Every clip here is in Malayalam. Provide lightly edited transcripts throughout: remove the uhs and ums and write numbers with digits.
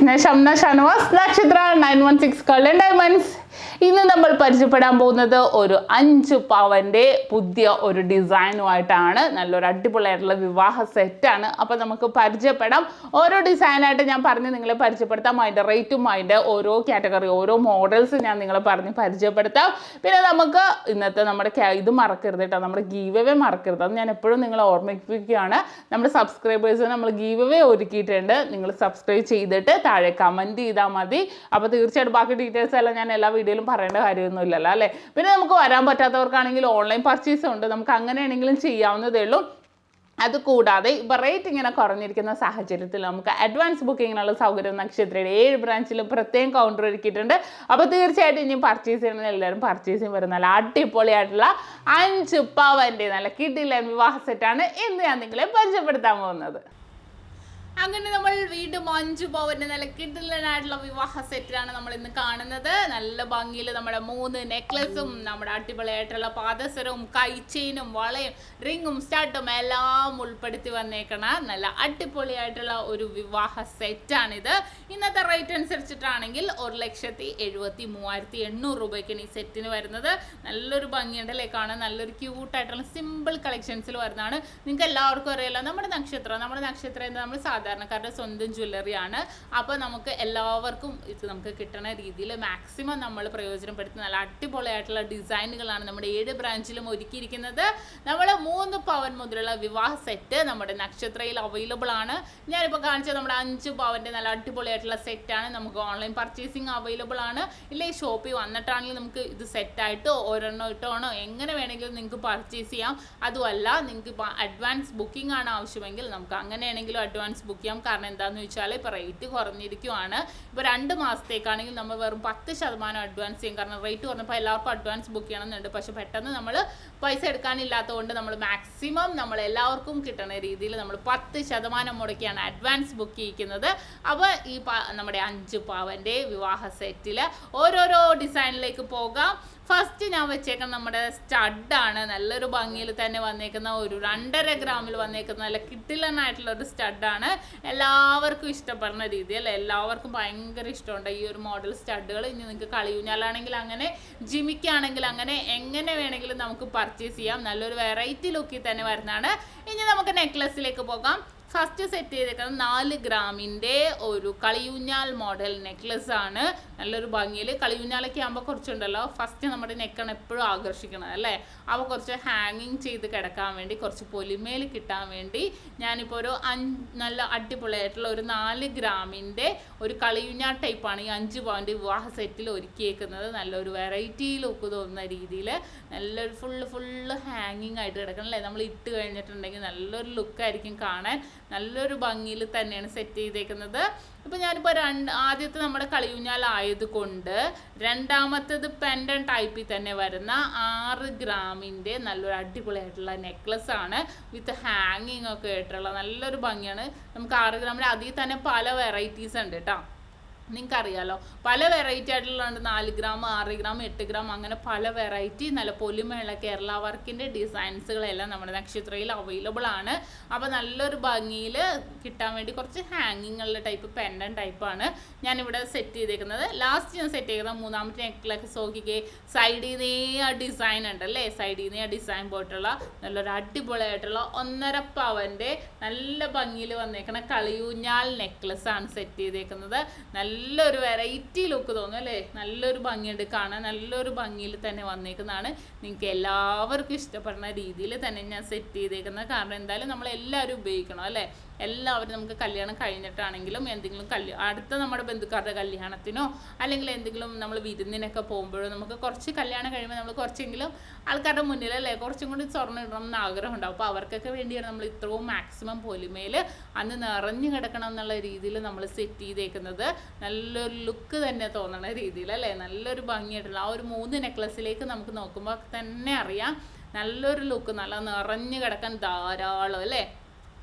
SHAMNA Nakshatra 916 Golden Diamonds. ഇന്ന് നമ്മൾ പരിചയപ്പെടാൻ പോകുന്നത് ഒരു 5 പവന്റെ പുതിയ ഒരു ഡിസൈനുമായിട്ടാണ്. നല്ലൊരു അടിപൊളിയായിട്ടുള്ള വിവാഹ സെറ്റാണ്. അപ്പോൾ നമുക്ക് പരിചയപ്പെടാം. ഓരോ ഡിസൈനായിട്ട് ഞാൻ പറഞ്ഞ് നിങ്ങളെ പരിചയപ്പെടുത്താം. അതിൻ്റെ റേറ്റും അതിൻ്റെ ഓരോ കാറ്റഗറി ഓരോ മോഡൽസ് ഞാൻ നിങ്ങളെ പറഞ്ഞ് പരിചയപ്പെടുത്താം. പിന്നെ നമുക്ക് ഇന്നത്തെ നമ്മുടെ ഇത് മറക്കരുത് കേട്ടോ, നമ്മുടെ ഗീവ് അവേ മറക്കരുത്. അത് ഞാൻ എപ്പോഴും നിങ്ങളെ ഓർമ്മിപ്പിക്കുകയാണ്. നമ്മുടെ സബ്സ്ക്രൈബേഴ്സിന് നമ്മൾ ഗീവ് അവേ ഒരുക്കിയിട്ടുണ്ട്. നിങ്ങൾ സബ്സ്ക്രൈബ് ചെയ്തിട്ട് താഴെ കമൻറ്റ് ചെയ്താൽ മതി. അപ്പോൾ തീർച്ചയായിട്ടും ബാക്കി ഡീറ്റെയിൽസ് എല്ലാം ഞാൻ എല്ലാ വീഡിയോയിലും പറയേണ്ട കാര്യമൊന്നുമില്ലല്ലോ അല്ലേ. പിന്നെ നമുക്ക് വരാൻ പറ്റാത്തവർക്കാണെങ്കിൽ ഓൺലൈൻ പർച്ചേസ് ഉണ്ട്, നമുക്ക് അങ്ങനെയാണെങ്കിലും ചെയ്യാവുന്നതേ ഉള്ളൂ. അതുകൂടാതെ ഇപ്പോൾ റേറ്റ് ഇങ്ങനെ കുറഞ്ഞിരിക്കുന്ന സാഹചര്യത്തിൽ നമുക്ക് അഡ്വാൻസ് ബുക്കിങ്ങിനുള്ള സൗകര്യം നക്ഷത്രയുടെ 7 ബ്രാഞ്ചിലും പ്രത്യേകം കൗണ്ടർ ഒരുക്കിയിട്ടുണ്ട്. അപ്പോൾ തീർച്ചയായിട്ടും ഇനി പർച്ചേസ് ചെയ്യണമെങ്കിൽ എല്ലാവരും പർച്ചേസ് ചെയ്യും. വരുന്ന നല്ല അടിപൊളിയായിട്ടുള്ള 5 പവൻ്റെ നല്ല കിടിലൻ വിവാഹ സെറ്റാണ് ഇന്ന് ഞാൻ നിങ്ങളെ പരിചയപ്പെടുത്താൻ പോകുന്നത്. അങ്ങനെ നമ്മൾ വീണ്ടും 5 പവന്റെ നല്ല കിടിലനായിട്ടുള്ള വിവാഹ സെറ്റിലാണ് നമ്മൾ ഇന്ന് കാണുന്നത്. നല്ല ഭംഗിയിൽ നമ്മുടെ 3 നെക്ലസും നമ്മുടെ അടിപൊളിയായിട്ടുള്ള പാദസരവും കൈച്ചെയിനും വളയും റിങ്ങും സ്റ്റാർട്ടും എല്ലാം ഉൾപ്പെടുത്തി വന്നേക്കണ നല്ല അടിപൊളിയായിട്ടുള്ള ഒരു വിവാഹ സെറ്റാണിത്. ഇന്നത്തെ റേറ്റ് അനുസരിച്ചിട്ടാണെങ്കിൽ 1,73,800 രൂപയ്ക്കാണ് ഈ സെറ്റിന് വരുന്നത്. നല്ലൊരു ഭംഗിയുണ്ടല്ലേ കാണാൻ, നല്ലൊരു ക്യൂട്ടായിട്ടുള്ള സിമ്പിൾ കളക്ഷൻസിൽ വരുന്നതാണ്. നിങ്ങൾക്ക് എല്ലാവർക്കും അറിയാലോ നമ്മുടെ നക്ഷത്രം നമ്മൾ സാധാരണക്കാരുടെ സ്വന്തം ജ്വല്ലറിയാണ്. അപ്പോൾ നമുക്ക് എല്ലാവർക്കും ഇത് നമുക്ക് കിട്ടുന്ന രീതിയിൽ മാക്സിമം നമ്മൾ പ്രയോജനപ്പെടുത്തുന്ന നല്ല അടിപൊളിയായിട്ടുള്ള ഡിസൈനുകളാണ് നമ്മുടെ 7 ബ്രാഞ്ചിലും ഒരുക്കിയിരിക്കുന്നത്. നമ്മൾ 3 പവൻ മുതലുള്ള വിവാഹ സെറ്റ് നമ്മുടെ നക്ഷത്രയിൽ അവൈലബിൾ ആണ്. ഞാനിപ്പോൾ കാണിച്ചത് നമ്മുടെ 5 പവൻ്റെ നല്ല അടിപൊളിയായിട്ടുള്ള സെറ്റാണ്. നമുക്ക് ഓൺലൈൻ പർച്ചേസിങ് അവൈലബിൾ ആണ്. ഇല്ലേ ഷോപ്പിൽ വന്നിട്ടാണെങ്കിൽ നമുക്ക് ഇത് സെറ്റായിട്ടോ ഒരെണ്ണോ ഇട്ടോണോ എങ്ങനെ വേണമെങ്കിലും നിങ്ങൾക്ക് പർച്ചേസ് ചെയ്യാം. അതുമല്ല നിങ്ങൾക്ക് ഇപ്പോൾ അഡ്വാൻസ് ബുക്കിംഗ് ആണ് ആവശ്യമെങ്കിൽ നമുക്ക് അങ്ങനെയാണെങ്കിലും അഡ്വാൻസ് ബുക്ക് ചെയ്യാം. കാരണം എന്താണെന്ന് വെച്ചാൽ ഇപ്പോൾ റേറ്റ് കുറഞ്ഞിരിക്കുവാണ്. ഇപ്പോൾ 2 മാസത്തേക്കാണെങ്കിൽ നമ്മൾ വെറും 10% അഡ്വാൻസ് ചെയ്യും. കാരണം റേറ്റ് കുറഞ്ഞപ്പോൾ എല്ലാവർക്കും അഡ്വാൻസ് ബുക്ക് ചെയ്യണമെന്നുണ്ട്. പക്ഷെ പെട്ടെന്ന് നമ്മൾ പൈസ എടുക്കാനില്ലാത്തതുകൊണ്ട് നമ്മൾ മാക്സിമം നമ്മൾ എല്ലാവർക്കും കിട്ടുന്ന രീതിയിൽ നമ്മൾ 10% മുടക്കിയാണ് അഡ്വാൻസ് ബുക്ക് ചെയ്യിക്കുന്നത്. അപ്പോൾ ഈ നമ്മുടെ 5 പവൻ്റെ വിവാഹ സെറ്റിൽ ഓരോരോ ഡിസൈനിലേക്ക് പോകാം. ഫസ്റ്റ് ഞാൻ വെച്ചേക്കുന്ന നമ്മുടെ സ്റ്റഡാണ്. നല്ലൊരു ഭംഗിയിൽ തന്നെ വന്നേക്കുന്ന ഒരു 2.5 ഗ്രാമിൽ വന്നേക്കുന്ന നല്ല കിടിലനായിട്ടുള്ള ഒരു സ്റ്റഡാണ്. എല്ലാവർക്കും ഇഷ്ടപ്പെടുന്ന രീതിയിൽ എല്ലാവർക്കും ഭയങ്കര ഇഷ്ടമുണ്ട് ഈ ഒരു മോഡൽ സ്റ്റഡുകൾ. ഇനി നിങ്ങൾക്ക് കളിയൂഞ്ഞാലാണെങ്കിൽ അങ്ങനെ ജിമിക്കാണെങ്കിൽ അങ്ങനെ എങ്ങനെ വേണമെങ്കിലും നമുക്ക് പർച്ചേസ് ചെയ്യാം. നല്ലൊരു വെറൈറ്റി ലുക്കിൽ തന്നെ വരുന്നതാണ്. ഇനി നമുക്ക് നെക്ലസിലേക്ക് പോകാം. ഫസ്റ്റ് സെറ്റ് ചെയ്തേക്കുന്നത് 4 ഗ്രാമിൻ്റെ ഒരു കളിയൂഞ്ഞാൽ മോഡൽ നെക്ലസ് ആണ്. നല്ലൊരു ഭംഗിയിൽ കളിയൂഞ്ഞാലൊക്കെ ആകുമ്പോൾ കുറച്ചുണ്ടല്ലോ ഫസ്റ്റ് നമ്മുടെ നെക്കാണ് എപ്പോഴും ആകർഷിക്കുന്നത് അല്ലേ. അപ്പോൾ കുറച്ച് ഹാങ്ങിങ് ചെയ്ത് കിടക്കാൻ വേണ്ടി കുറച്ച് പൊലിമേൽ കിട്ടാൻ വേണ്ടി ഞാനിപ്പോൾ ഒരു നല്ല അടിപൊളിയായിട്ടുള്ള ഒരു 4 ഗ്രാമിൻ്റെ ഒരു കളിയൂഞ്ഞാൽ ടൈപ്പാണ് ഈ 5 പവൻ്റെ വിവാഹ സെറ്റിൽ ഒരുക്കിയേക്കുന്നത്. നല്ലൊരു വെറൈറ്റി ലുക്ക് തോന്നുന്ന രീതിയിൽ നല്ലൊരു ഫുള്ള് ഹാങ്ങിങ് ആയിട്ട് കിടക്കണം അല്ലേ. നമ്മൾ ഇട്ട് കഴിഞ്ഞിട്ടുണ്ടെങ്കിൽ നല്ലൊരു ലുക്കായിരിക്കും കാണാൻ. നല്ലൊരു ഭംഗിയിൽ തന്നെയാണ് സെറ്റ് ചെയ്തേക്കുന്നത്. ഇപ്പോൾ ഞാനിപ്പോൾ ആദ്യത്തെ നമ്മുടെ കളിയൂഞ്ഞാലായതുകൊണ്ട് രണ്ടാമത്തേത് പെൻഡൻ ടൈപ്പിൽ തന്നെ വരുന്ന 6 ഗ്രാമിൻ്റെ നല്ലൊരു അടിപൊളിയായിട്ടുള്ള നെക്ലസ് ആണ്. വിത്ത് ഹാങ്ങിങ് ഒക്കെ ആയിട്ടുള്ള നല്ലൊരു ഭംഗിയാണ്. നമുക്ക് 6 ഗ്രാമിൽ അതിൽ തന്നെ പല വെറൈറ്റീസ് ഉണ്ട് കേട്ടോ. നിങ്ങൾക്കറിയാലോ പല വെറൈറ്റി ആയിട്ടുള്ളതുണ്ട്. 4 ഗ്രാം 6 ഗ്രാം 8 ഗ്രാം അങ്ങനെ പല വെറൈറ്റി നല്ല പൊലിമയുള്ള കേരള വർക്കിൻ്റെ ഡിസൈൻസുകളെല്ലാം നമ്മുടെ നക്ഷത്രയിൽ അവൈലബിൾ ആണ്. അപ്പോൾ നല്ലൊരു ഭംഗിയിൽ കിട്ടാൻ വേണ്ടി കുറച്ച് ഹാങ്ങിങ് ഉള്ള ടൈപ്പ് പെൻഡൻ ടൈപ്പാണ് ഞാനിവിടെ സെറ്റ് ചെയ്തേക്കുന്നത്. ലാസ്റ്റ് ഞാൻ സെറ്റ് ചെയ്തത് 3ാമത്തെ നെക്ലസ് നോക്കിക്കേ. സൈഡിൽ നിന്നേ ആ ഡിസൈൻ ഉണ്ടല്ലേ, സൈഡിൽ നിന്നേ ആ ഡിസൈൻ പോയിട്ടുള്ള നല്ലൊരു അടിപൊളിയായിട്ടുള്ള 1.5 പവൻ്റെ നല്ല ഭംഗിയിൽ വന്നേക്കുന്ന കളിയൂഞ്ഞാൽ നെക്ലസ് ആണ് സെറ്റ് ചെയ്തേക്കുന്നത്. നല്ലൊരു വെറൈറ്റി ലുക്ക് തോന്നും അല്ലേ. നല്ലൊരു ഭംഗിയുണ്ട് കാണാൻ, നല്ലൊരു ഭംഗിയിൽ തന്നെ വന്നേക്കുന്നതാണ്. നിങ്ങൾക്ക് എല്ലാവർക്കും ഇഷ്ടപ്പെടുന്ന രീതിയിൽ തന്നെ ഞാൻ സെറ്റ് ചെയ്തേക്കുന്നത്. കാരണം എന്തായാലും നമ്മളെല്ലാവരും ഉപയോഗിക്കണം അല്ലേ. എല്ലാവരും നമുക്ക് കല്യാണം കഴിഞ്ഞിട്ടാണെങ്കിലും എന്തെങ്കിലും അടുത്ത നമ്മുടെ ബന്ധുക്കാരുടെ കല്യാണത്തിനോ അല്ലെങ്കിൽ എന്തെങ്കിലും നമ്മൾ വിരുന്നിനൊക്കെ പോകുമ്പോഴോ നമുക്ക് കുറച്ച് കല്യാണം കഴിയുമ്പോൾ നമ്മൾ കുറച്ചെങ്കിലും ആൾക്കാരുടെ മുന്നിലല്ലേ കുറച്ചും കൂടി സ്വർണ്ണം ഇടണം എന്ന് ആഗ്രഹം ഉണ്ടാവും. അപ്പോൾ അവർക്കൊക്കെ വേണ്ടിയാണ് നമ്മൾ ഇത്രയും മാക്സിമം പൊലിമയിൽ അന്ന് നിറഞ്ഞു കിടക്കണം എന്നുള്ള രീതിയിൽ നമ്മൾ സെറ്റ് ചെയ്തേക്കുന്നത്. നല്ലൊരു ലുക്ക് തന്നെ തോന്നണ രീതിയിൽ അല്ലേ. നല്ലൊരു ഭംഗിയായിട്ടുള്ള ആ ഒരു 3 നെക്ലസിലേക്ക് നമുക്ക് നോക്കുമ്പോൾ തന്നെ അറിയാം നല്ലൊരു ലുക്ക്, നല്ല നിറഞ്ഞു കിടക്കാൻ ധാരാളം അല്ലേ.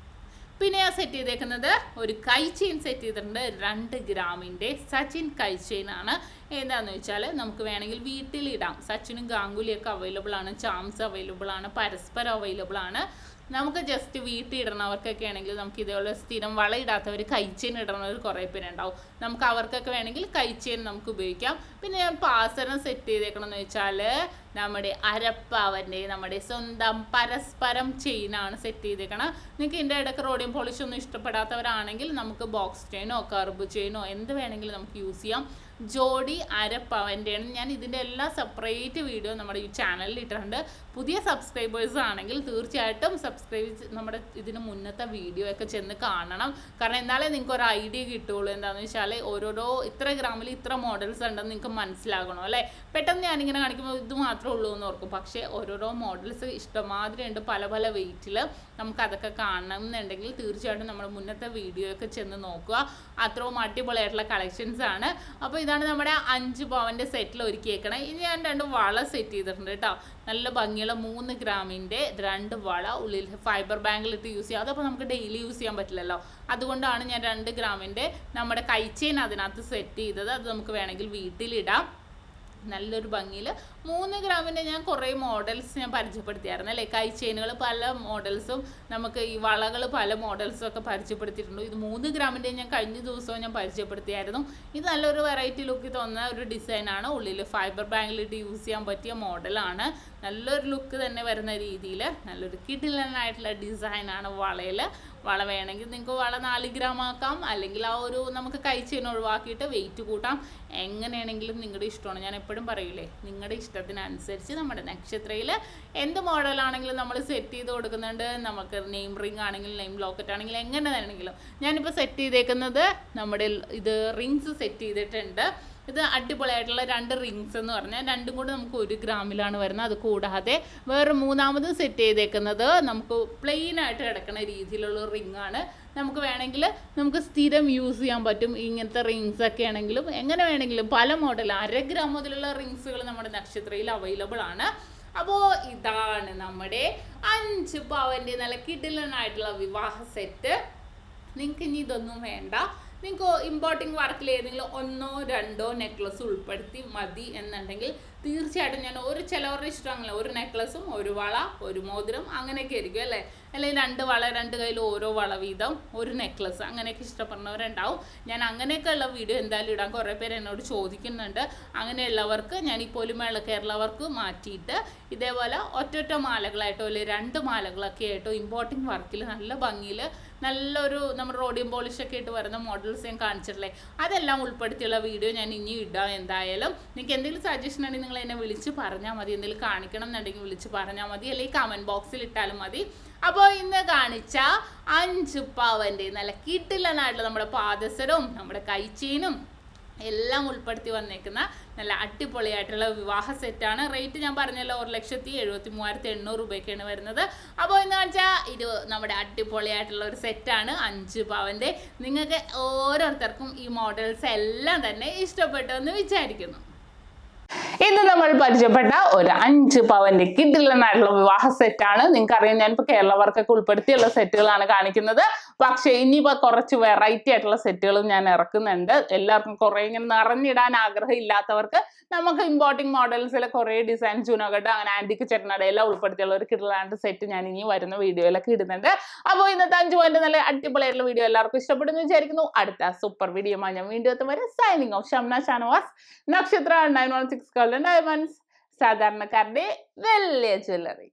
പിന്നെ ഞാൻ സെറ്റ് ചെയ്തേക്കുന്നത് ഒരു കൈ ചെയിൻ സെറ്റ് ചെയ്തിട്ടുണ്ട്. 2 ഗ്രാമിൻ്റെ സച്ചിൻ കൈ ചെയിൻ ആണ്. എന്താണെന്ന് വെച്ചാൽ നമുക്ക് വേണമെങ്കിൽ വീട്ടിലിടാം. സച്ചിനും ഗാംഗുലിയൊക്കെ അവൈലബിൾ ആണ്, ചാംസ് അവൈലബിൾ ആണ്, പരസ്പരം അവൈലബിൾ ആണ്. നമുക്ക് ജസ്റ്റ് വീട്ടിൽ ഇടണവർക്കൊക്കെ ആണെങ്കിൽ നമുക്ക് ഇതേപോലെ സ്ഥിരം വള ഇടാത്തവർ കൈച്ചെയിൻ ഇടണവർ കുറേ പേരുണ്ടാവും. നമുക്ക് അവർക്കൊക്കെ വേണമെങ്കിൽ കൈച്ചെയിൻ നമുക്ക് ഉപയോഗിക്കാം. പിന്നെ ഞാൻ പാസരം സെറ്റ് ചെയ്തേക്കണമെന്ന് വെച്ചാൽ നമ്മുടെ അരപ്പവൻ്റെ നമ്മുടെ സ്വന്തം പരസ്പരം ചെയിനാണ് സെറ്റ് ചെയ്തേക്കണം. നിങ്ങൾക്ക് ഇതിൻ്റെ ഇടയ്ക്ക് റോഡിയം പോളിഷ് ഒന്നും ഇഷ്ടപ്പെടാത്തവരാണെങ്കിൽ നമുക്ക് ബോക്സ് ചെയിനോ കർബ് ചെയിനോ എന്ത് വേണമെങ്കിലും നമുക്ക് യൂസ് ചെയ്യാം. ജോഡി അരപ്പവൻ്റെയാണ്. ഞാൻ ഇതിൻ്റെ എല്ലാ സെപ്പറേറ്റ് വീഡിയോ നമ്മുടെ ഈ ചാനലിൽ ഇട്ടിട്ടുണ്ട്. പുതിയ സബ്സ്ക്രൈബേഴ്സ് ആണെങ്കിൽ തീർച്ചയായിട്ടും നമ്മുടെ ഇതിന് മുന്നത്തെ വീഡിയോ ഒക്കെ ചെന്ന് കാണണം. കാരണം എന്നാലേ നിങ്ങൾക്ക് ഒരു ഐഡിയ കിട്ടുള്ളൂ. എന്താണെന്ന് വെച്ചാൽ ഓരോരോ ഇത്ര ഗ്രാമിൽ ഇത്ര മോഡൽസ് ഉണ്ടെന്ന് നിങ്ങൾക്ക് മനസ്സിലാകണം അല്ലേ. പെട്ടെന്ന് ഞാനിങ്ങനെ കാണിക്കുമ്പോൾ ഇത് മാത്രമേ ഉള്ളൂ എന്ന് ഓർക്കും. പക്ഷേ ഓരോരോ മോഡൽസ് ഇഷ്ടമാതിരി ഉണ്ട്, പല പല വെയിറ്റിൽ. നമുക്കതൊക്കെ കാണണം എന്നുണ്ടെങ്കിൽ തീർച്ചയായിട്ടും നമ്മുടെ മുന്നത്തെ വീഡിയോ ഒക്കെ ചെന്ന് നോക്കുക. അത്രയും അടിപൊളിയായിട്ടുള്ള കളക്ഷൻസ് ആണ്. അപ്പോൾ ഇതാണ് നമ്മുടെ 5 പവൻ്റെ സെറ്റിൽ ഒരുക്കിയേക്കണം. ഇനി ഞാൻ 2 വള സെറ്റ് ചെയ്തിട്ടുണ്ട് കേട്ടോ. നല്ല ഭംഗിയുള്ള 3 ഗ്രാമിൻ്റെ 2 വള, ഉള്ളിൽ ഫൈബർ ബാങ്കിലിട്ട് യൂസ് ചെയ്യാം. അതപ്പോൾ നമുക്ക് ഡെയിലി യൂസ് ചെയ്യാൻ പറ്റില്ലല്ലോ. അതുകൊണ്ടാണ് ഞാൻ 2 ഗ്രാമിൻ്റെ നമ്മുടെ കൈച്ചെയിൻ അതിനകത്ത് സെറ്റ് ചെയ്തത്. അത് നമുക്ക് വേണമെങ്കിൽ വീട്ടിലിടാം. നല്ലൊരു ഭംഗിയിൽ 3 ഗ്രാമിൻ്റെ ഞാൻ കുറേ മോഡൽസ് ഞാൻ പരിചയപ്പെടുത്തിയായിരുന്നു അല്ലേ. കൈ ചെയിനുകൾ പല മോഡൽസും, നമുക്ക് ഈ വളകൾ പല മോഡൽസും ഒക്കെ പരിചയപ്പെടുത്തിയിട്ടുണ്ട്. ഇത് 3 ഗ്രാമിൻ്റെ ഞാൻ കഴിഞ്ഞ ദിവസവും ഞാൻ പരിചയപ്പെടുത്തിയായിരുന്നു. ഇത് നല്ലൊരു വെറൈറ്റി ലുക്ക് തോന്നുന്ന ഒരു ഡിസൈനാണ്. ഉള്ളിൽ ഫൈബർ ബാങ്കിലിട്ട് യൂസ് ചെയ്യാൻ പറ്റിയ മോഡലാണ്. നല്ലൊരു ലുക്ക് തന്നെ വരുന്ന രീതിയിൽ നല്ലൊരു കിടിലനായിട്ടുള്ള ഡിസൈനാണ് വളയിൽ. വള വേണമെങ്കിൽ നിങ്ങൾക്ക് വള 4 ഗ്രാം ആക്കാം, അല്ലെങ്കിൽ ആ ഒരു നമുക്ക് കൈ ചെയിൻ ഒഴിവാക്കിയിട്ട് വെയിറ്റ് കൂട്ടാം. എങ്ങനെയാണെങ്കിലും നിങ്ങളുടെ ഇഷ്ടമാണ്. ഞാൻ എപ്പോഴും പറയൂലേ, നിങ്ങളുടെ ഇഷ്ടത്തിനനുസരിച്ച് നമ്മുടെ നക്ഷത്രയിൽ എന്ത് മോഡലാണെങ്കിലും നമ്മൾ സെറ്റ് ചെയ്ത് കൊടുക്കുന്നുണ്ട്. നമുക്ക് നെയിം റിംഗ് ആണെങ്കിലും നെയിം ലോക്കറ്റ് ആണെങ്കിലും എങ്ങനെ വേണമെങ്കിലും. ഞാനിപ്പോൾ സെറ്റ് ചെയ്തേക്കുന്നത് നമ്മുടെ ഇത് റിങ്സ് സെറ്റ് ചെയ്തിട്ടുണ്ട്. ഇത് അടിപൊളിയായിട്ടുള്ള 2 റിങ്സ് എന്ന് പറഞ്ഞാൽ 2ഉം കൂടെ നമുക്ക് 1 ഗ്രാമിലാണ് വരുന്നത്. അത് കൂടാതെ വേറെ 3ാമത് സെറ്റ് ചെയ്തേക്കുന്നത് നമുക്ക് പ്ലെയിൻ ആയിട്ട് കിടക്കുന്ന രീതിയിലുള്ള റിംഗ് ആണ്. നമുക്ക് വേണമെങ്കിൽ നമുക്ക് സ്ഥിരം യൂസ് ചെയ്യാൻ പറ്റും. ഇങ്ങനത്തെ റിങ്സ് ഒക്കെ ആണെങ്കിലും എങ്ങനെ വേണമെങ്കിലും പല മോഡൽ 1/2 ഗ്രാം മുതലുള്ള റിങ്സുകൾ നമ്മുടെ നക്ഷത്രയിൽ അവൈലബിൾ ആണ്. അപ്പോൾ ഇതാണ് നമ്മുടെ 5 പവൻ്റെ നല്ല കിടിലനായിട്ടുള്ള വിവാഹ സെറ്റ്. നിങ്ങൾക്ക് ഇനി ഇതൊന്നും വേണ്ട. നിങ്ങൾക്ക് ഇമ്പോർട്ടിംഗ് വർക്കിൽ ഏതെങ്കിലും 1ഓ 2ഓ നെക്ലസ് ഉൾപ്പെടുത്തി മതി എന്നുണ്ടെങ്കിൽ തീർച്ചയായിട്ടും ഞാൻ ചിലവരുടെ ഇഷ്ടമാണല്ലോ, ഒരു നെക്ലസും 1 വള 1 മോതിരം അങ്ങനെയൊക്കെ ആയിരിക്കും അല്ലേ. അല്ലെങ്കിൽ 2 വള 2 കയ്യിൽ ഓരോ വള വീതം 1 നെക്ലസ് അങ്ങനെയൊക്കെ ഇഷ്ടപ്പെടുന്നവരുണ്ടാവും. ഞാൻ അങ്ങനെയൊക്കെയുള്ള വീഡിയോ എന്തായാലും ഇടാൻ കുറേ പേര് എന്നോട് ചോദിക്കുന്നുണ്ട്. അങ്ങനെയുള്ളവർക്ക് ഞാൻ ഈ പൊലിമേള കേരളവർക്ക് മാറ്റിയിട്ട് ഇതേപോലെ ഒറ്റ മാലകളായിട്ടോ അല്ലെങ്കിൽ 2 മാലകളൊക്കെ ആയിട്ടോ ഇമ്പോർട്ടിംഗ് വർക്കിൽ നല്ല ഭംഗിയിൽ നല്ലൊരു നമ്മുടെ റോഡിയം പോളിഷൊക്കെ ഇട്ട് വരുന്ന മോഡൽസ് ഞാൻ കാണിച്ചിട്ടില്ലേ, അതെല്ലാം ഉൾപ്പെടുത്തിയുള്ള വീഡിയോ ഞാൻ ഇനി ഇടാം. എന്തായാലും നിങ്ങൾക്ക് എന്തെങ്കിലും സജഷൻ ഉണ്ടെങ്കിൽ നിങ്ങൾ എന്നെ വിളിച്ച് പറഞ്ഞാൽ മതി. എന്തെങ്കിലും കാണിക്കണം എന്നുണ്ടെങ്കിൽ വിളിച്ച് പറഞ്ഞാൽ മതി, അല്ലെങ്കിൽ കമൻറ്റ് ബോക്സിൽ ഇട്ടാലും മതി. അപ്പോൾ ഇന്ന് കാണിച്ച 5 പവൻ്റെ നല്ല കിടിലനായിട്ടുള്ള നമ്മുടെ പാദസരവും നമ്മുടെ കൈച്ചെയിനും എല്ലാം ഉൾപ്പെടുത്തി വന്നേക്കുന്ന നല്ല അടിപൊളിയായിട്ടുള്ള വിവാഹ സെറ്റാണ്. റേറ്റ് ഞാൻ പറഞ്ഞല്ലോ 1,73,800 രൂപയ്ക്കാണ് വരുന്നത്. അപ്പോൾ എന്ന് വെച്ചാൽ ഇത് നമ്മുടെ അടിപൊളിയായിട്ടുള്ള ഒരു സെറ്റാണ് 5 പവൻ്റെ. നിങ്ങൾക്ക് ഓരോരുത്തർക്കും ഈ മോഡൽസ് എല്ലാം തന്നെ ഇഷ്ടപ്പെട്ടു എന്ന് വിചാരിക്കുന്നു. ഇന്ന് നമ്മൾ പരിചയപ്പെട്ട ഒരു 5 പവൻ്റെ കിടിലനായിട്ടുള്ള വിവാഹ സെറ്റാണ്. നിങ്ങൾക്കറിയാം ഞാനിപ്പോൾ കേരള വർക്കൊക്കെ ഉൾപ്പെടുത്തിയുള്ള സെറ്റുകളാണ് കാണിക്കുന്നത്. പക്ഷേ ഇനിയിപ്പോൾ കുറച്ച് വെറൈറ്റി ആയിട്ടുള്ള സെറ്റുകളും ഞാൻ ഇറക്കുന്നുണ്ട്. എല്ലാവർക്കും കുറേ ഇങ്ങനെ നിറഞ്ഞിടാൻ ആഗ്രഹം ഇല്ലാത്തവർക്ക് നമുക്ക് ഇമ്പോർട്ടിംഗ് മോഡൽസിലെ കുറേ ഡിസൈൻ ചുനകട്ട് അങ്ങനെ ആൻറ്റിക്ക് ചെട്ടനട എല്ലാം ഉൾപ്പെടുത്തിയുള്ള ഒരു കിടിലനായിട്ട് സെറ്റ് ഞാൻ ഇനി വരുന്ന വീഡിയോയിലൊക്കെ ഇടുന്നുണ്ട്. അപ്പോൾ ഇന്നത്തെ 5 പവൻ്റെ നല്ല അടിപൊളിയായിട്ടുള്ള വീഡിയോ എല്ലാവർക്കും ഇഷ്ടപ്പെടുന്നു വിചാരിക്കുന്നു. അടുത്ത സൂപ്പർ വീഡിയോ ഞാൻ വീണ്ടും എത്തും വരെ സൈനിങ് ഓഫ്. ഷംന ഷാനവാസ്, നക്ഷത്ര 916 ഡയമണ്ട്സ്, സാധാരണക്കാരുടെ വലിയ ജ്വല്ലറി.